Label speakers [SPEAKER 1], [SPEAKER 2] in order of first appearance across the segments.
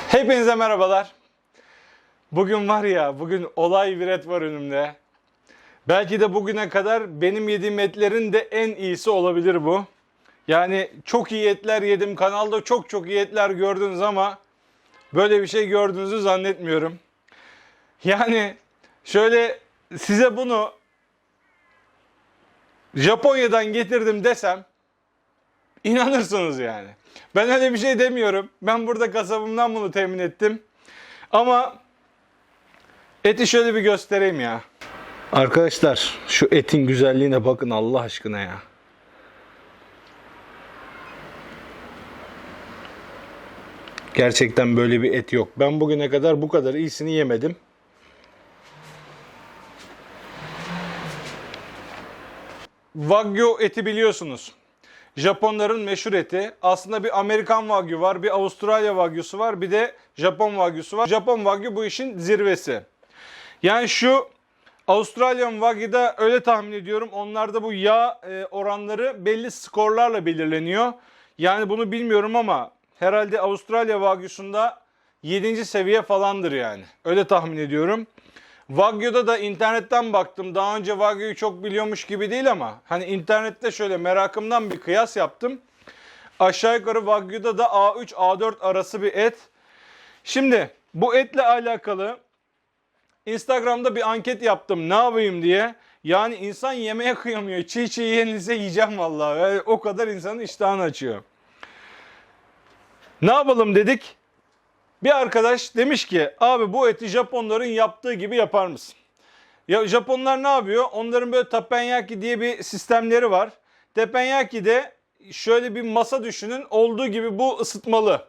[SPEAKER 1] Hepinize merhabalar. Bugün var ya, bugün olay bir et var önümde. Belki de bugüne kadar benim yediğim etlerin de en iyisi olabilir bu. Yani çok iyi etler yedim. Kanalda çok iyi etler gördünüz ama böyle bir şey gördüğünüzü zannetmiyorum. Yani şöyle size bunu Japonya'dan getirdim desem inanırsınız yani. Ben öyle bir şey demiyorum. Ben burada kasabımdan bunu temin ettim. Ama eti şöyle bir göstereyim ya. Arkadaşlar şu etin güzelliğine bakın Allah aşkına ya. Gerçekten böyle bir et yok. Ben bugüne kadar bu kadar iyisini yemedim. Wagyu eti biliyorsunuz. Japonların meşhur eti. Aslında bir Amerikan Wagyu var, bir Avustralya Wagyu'su var, bir de Japon Wagyu'su var. Japon Wagyu bu işin zirvesi. Yani şu Avustralyan Wagyu'da öyle tahmin ediyorum. Onlarda bu yağ oranları belli skorlarla belirleniyor. Yani bunu bilmiyorum ama herhalde Avustralya Wagyu'sunda 7. seviye falandır yani. Öyle tahmin ediyorum. Wagyu'da da internetten baktım. Daha önce Wagyu'yu çok biliyormuş gibi değil ama hani internette şöyle merakımdan bir kıyas yaptım. Aşağı yukarı Wagyu'da da A3 A4 arası bir et. Şimdi bu etle alakalı Instagram'da bir anket yaptım ne yapayım diye. Yani insan yemeğe kıyamıyor. Çiğ çiğ yenilse yiyeceğim vallahi. Yani o kadar insanın iştahını açıyor. Ne yapalım dedik. Bir arkadaş demiş ki abi bu eti Japonların yaptığı gibi yapar mısın? Ya Japonlar ne yapıyor? Onların böyle teppanyaki diye bir sistemleri var. Teppenyaki'de şöyle bir masa düşünün. Olduğu gibi bu ısıtmalı.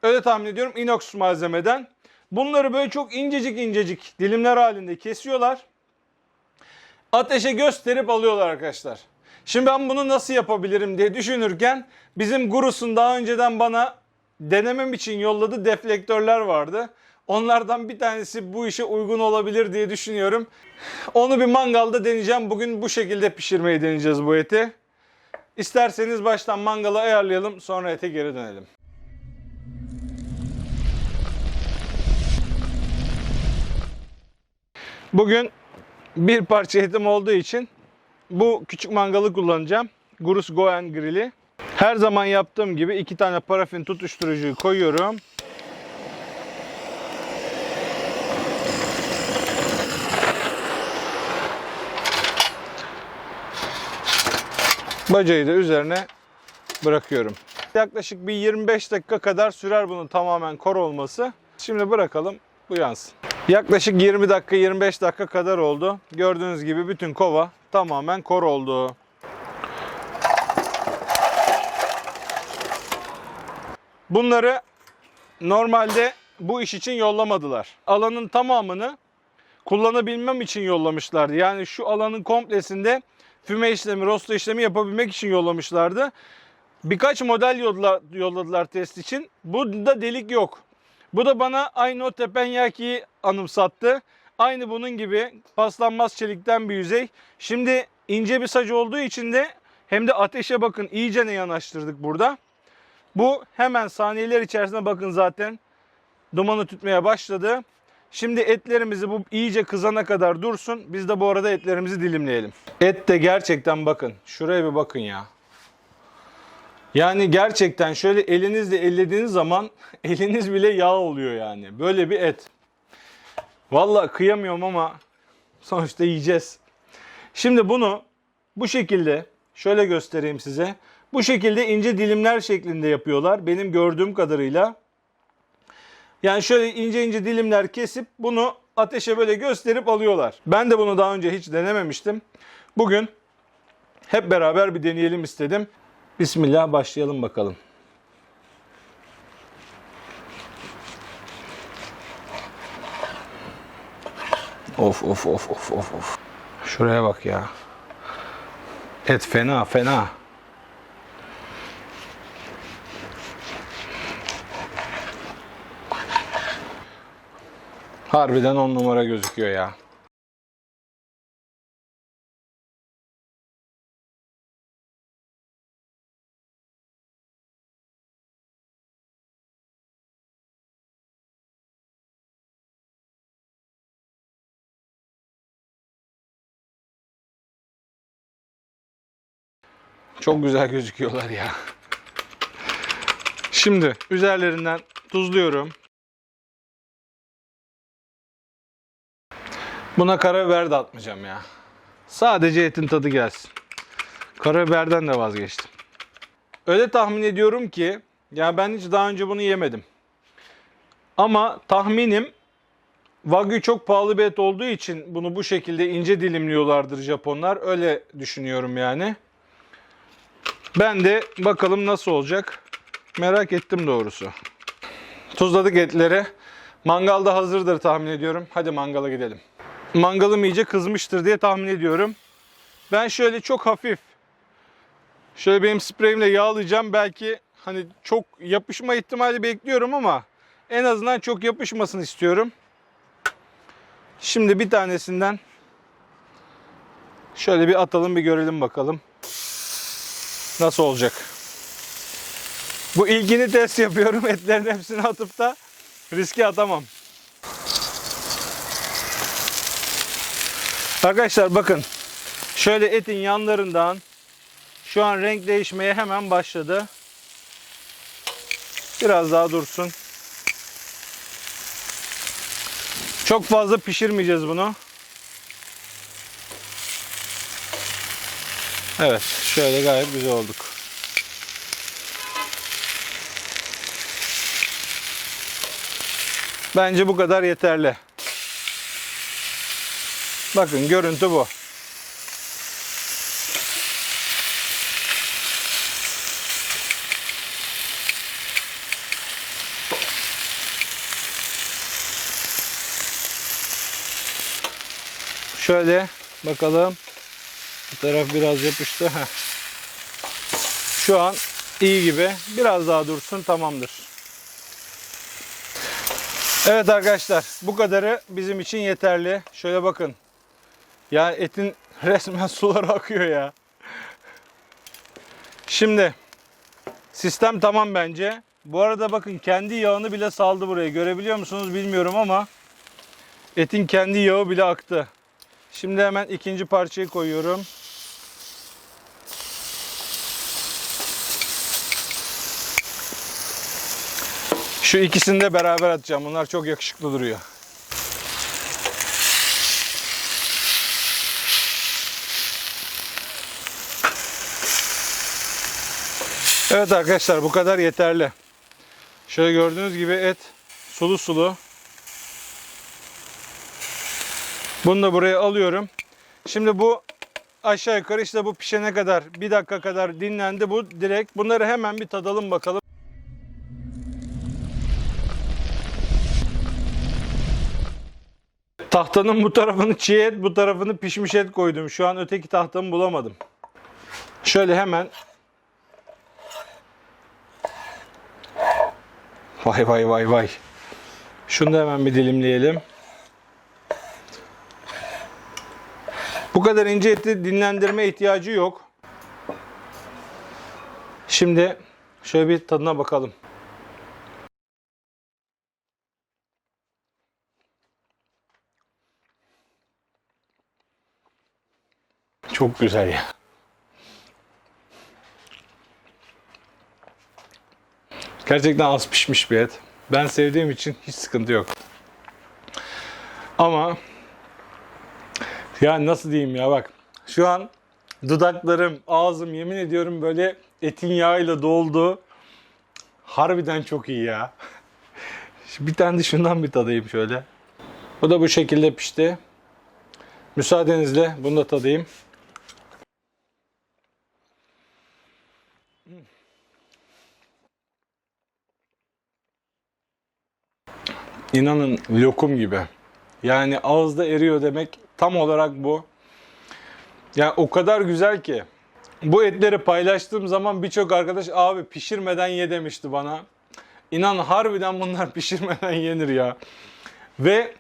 [SPEAKER 1] Öyle tahmin ediyorum inox malzemeden. Bunları böyle çok incecik dilimler halinde kesiyorlar. Ateşe gösterip alıyorlar arkadaşlar. Şimdi ben bunu nasıl yapabilirim diye düşünürken bizim Gurus'un daha önceden bana denemem için yolladığı deflektörler vardı. Onlardan bir tanesi bu işe uygun olabilir diye düşünüyorum. Onu bir mangalda deneyeceğim. Bugün bu şekilde pişirmeyi deneyeceğiz bu eti. İsterseniz baştan mangalı ayarlayalım, sonra ete geri dönelim. Bugün bir parça etim olduğu için bu küçük mangalı kullanacağım. Gurus Goen Grill'i. Her zaman yaptığım gibi 2 tane parafin tutuşturucuyu koyuyorum. Bacayı da üzerine bırakıyorum. Yaklaşık bir 25 dakika kadar sürer bunun tamamen kor olması. Şimdi bırakalım bu yansın. Yaklaşık 20 dakika 25 dakika kadar oldu. Gördüğünüz gibi bütün kova tamamen kor oldu. Bunları normalde bu iş için yollamadılar. Alanın tamamını kullanabilmem için yollamışlardı. Yani şu alanın komplesinde füme işlemi, rosto işlemi yapabilmek için yollamışlardı. Birkaç model yolladılar test için. Bunda delik yok. Bu da bana aynı o teppenyaki'yi anımsattı. Aynı bunun gibi paslanmaz çelikten bir yüzey. Şimdi ince bir saç olduğu için de hem de ateşe bakın iyicene yanaştırdık burada. Bu hemen saniyeler içerisinde bakın zaten dumanı tütmeye başladı. Şimdi etlerimizi bu iyice kızana kadar dursun. Biz de bu arada etlerimizi dilimleyelim. Et de gerçekten bakın. Şuraya bir bakın ya. Yani gerçekten şöyle elinizle ellediğiniz zaman eliniz bile yağ oluyor yani. Böyle bir et. Vallahi kıyamıyorum ama sonuçta yiyeceğiz. Şimdi bunu bu şekilde şöyle göstereyim size. Bu şekilde ince dilimler şeklinde yapıyorlar. Benim gördüğüm kadarıyla. Yani şöyle ince dilimler kesip bunu ateşe böyle gösterip alıyorlar. Ben de bunu daha önce hiç denememiştim. Bugün hep beraber bir deneyelim istedim. Bismillah başlayalım bakalım. Of. Şuraya bak ya. Et fena. Harbiden 10 numara gözüküyor ya. Çok güzel gözüküyorlar ya. Şimdi üzerlerinden tuzluyorum. Buna karabiber de atmayacağım ya. Sadece etin tadı gelsin. Karabiberden de vazgeçtim. Öyle tahmin ediyorum ki, ya ben hiç daha önce bunu yemedim. Ama tahminim Wagyu çok pahalı bir et olduğu için bunu bu şekilde ince dilimliyorlardır Japonlar. Öyle düşünüyorum yani. Ben de bakalım nasıl olacak. Merak ettim doğrusu. Tuzladık etleri. Mangalda hazırdır tahmin ediyorum. Hadi mangala gidelim. Mangalım iyice kızmıştır diye tahmin ediyorum. Ben şöyle çok hafif, şöyle benim spreyimle yağlayacağım. Belki hani çok yapışma ihtimali bekliyorum ama en azından çok yapışmasın istiyorum. Şimdi bir tanesinden şöyle bir atalım, bir görelim bakalım nasıl olacak. Bu ilkini test yapıyorum. Etlerin hepsini atıp da riske atamam. Arkadaşlar bakın. Şöyle etin yanlarından şu an renk değişmeye hemen başladı. Biraz daha dursun. Çok fazla pişirmeyeceğiz bunu. Evet, şöyle gayet güzel olduk. Bence bu kadar yeterli. Bakın görüntü bu. Şöyle bakalım. Bu taraf biraz yapıştı. Heh. Şu an iyi gibi. Biraz daha dursun, tamamdır. Evet arkadaşlar, bu kadarı bizim için yeterli. Şöyle bakın. Ya etin resmen suları akıyor ya. Şimdi sistem tamam bence. Bu arada bakın kendi yağını bile saldı buraya. Görebiliyor musunuz bilmiyorum ama etin kendi yağı bile aktı. Şimdi hemen ikinci parçayı koyuyorum. Şu ikisini de beraber atacağım. Bunlar çok yakışıklı duruyor. Evet arkadaşlar, bu kadar yeterli. Şöyle gördüğünüz gibi et sulu sulu. Bunu da buraya alıyorum. Şimdi bu aşağı yukarı işte bu pişene kadar 1 dakika kadar dinlendi bu direkt. Bunları hemen bir tadalım bakalım. Tahtanın bu tarafını çiğ et, bu tarafını pişmiş et koydum. Şu an öteki tahtamı bulamadım. Şöyle hemen. Vay vay vay vay. Şunu da hemen bir dilimleyelim. Bu kadar ince eti dinlendirme ihtiyacı yok. Şimdi şöyle bir tadına bakalım. Çok güzel ya. Gerçekten az pişmiş bir et. Ben sevdiğim için hiç sıkıntı yok. Ama ya nasıl diyeyim ya, bak. Şu an dudaklarım, ağzım yemin ediyorum böyle etin yağıyla doldu. Harbiden çok iyi ya. Bir tane de şundan bir tadayım şöyle. Bu da bu şekilde pişti. Müsaadenizle bunu da tadayım. İnanın lokum gibi. Yani ağızda eriyor demek tam olarak bu. Yani o kadar güzel ki. Bu etleri paylaştığım zaman birçok arkadaş abi pişirmeden ye demişti bana. İnan harbiden bunlar pişirmeden yenir ya. Ve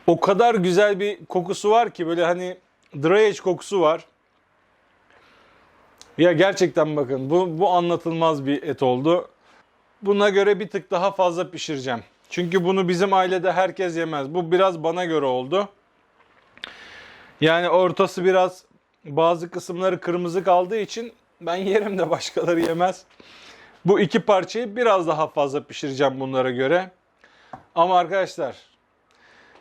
[SPEAKER 1] o kadar güzel bir kokusu var ki, böyle hani dry age kokusu var. Ya gerçekten bakın bu anlatılmaz bir et oldu. Buna göre bir tık daha fazla pişireceğim. Çünkü bunu bizim ailede herkes yemez. Bu biraz bana göre oldu. Yani ortası biraz, bazı kısımları kırmızı kaldığı için Ben yerim de başkaları yemez. Bu iki parçayı biraz daha fazla pişireceğim bunlara göre. Ama arkadaşlar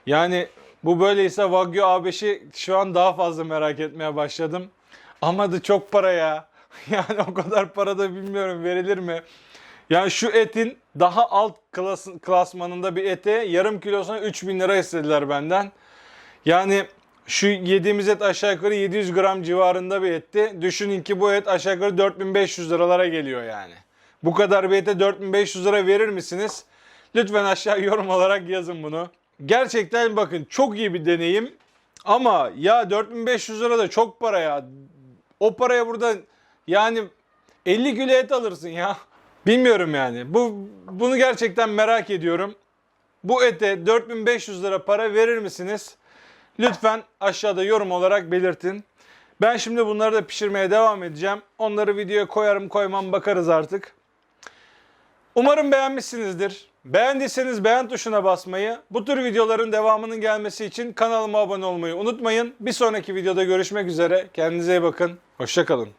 [SPEAKER 1] yani bu böyleyse Wagyu A5'i şu an daha fazla merak etmeye başladım. Ama da çok para ya. Yani o kadar para da bilmiyorum verilir mi? Yani şu etin daha alt klasmanında bir ete yarım kilosuna 3.000 lira istediler benden. Yani şu yediğimiz et aşağı yukarı 700 gram civarında bir etti. Düşünün ki bu et aşağı yukarı 4.500 liralara geliyor yani. Bu kadar bir ete 4.500 lira verir misiniz? Lütfen aşağı yorum olarak yazın bunu. Gerçekten bakın çok iyi bir deneyim. Ama ya 4.500 lira da çok para ya. O paraya burada yani 50 kilo et alırsın ya. Bilmiyorum yani. Bunu gerçekten merak ediyorum. Bu ete 4.500 lira para verir misiniz? Lütfen aşağıda yorum olarak belirtin. Ben şimdi bunları da pişirmeye devam edeceğim. Onları videoya koyarım koymam bakarız artık. Umarım beğenmişsinizdir. Beğendiyseniz beğen tuşuna basmayı, bu tür videoların devamının gelmesi için kanalıma abone olmayı unutmayın. Bir sonraki videoda görüşmek üzere. Kendinize iyi bakın. Hoşça kalın.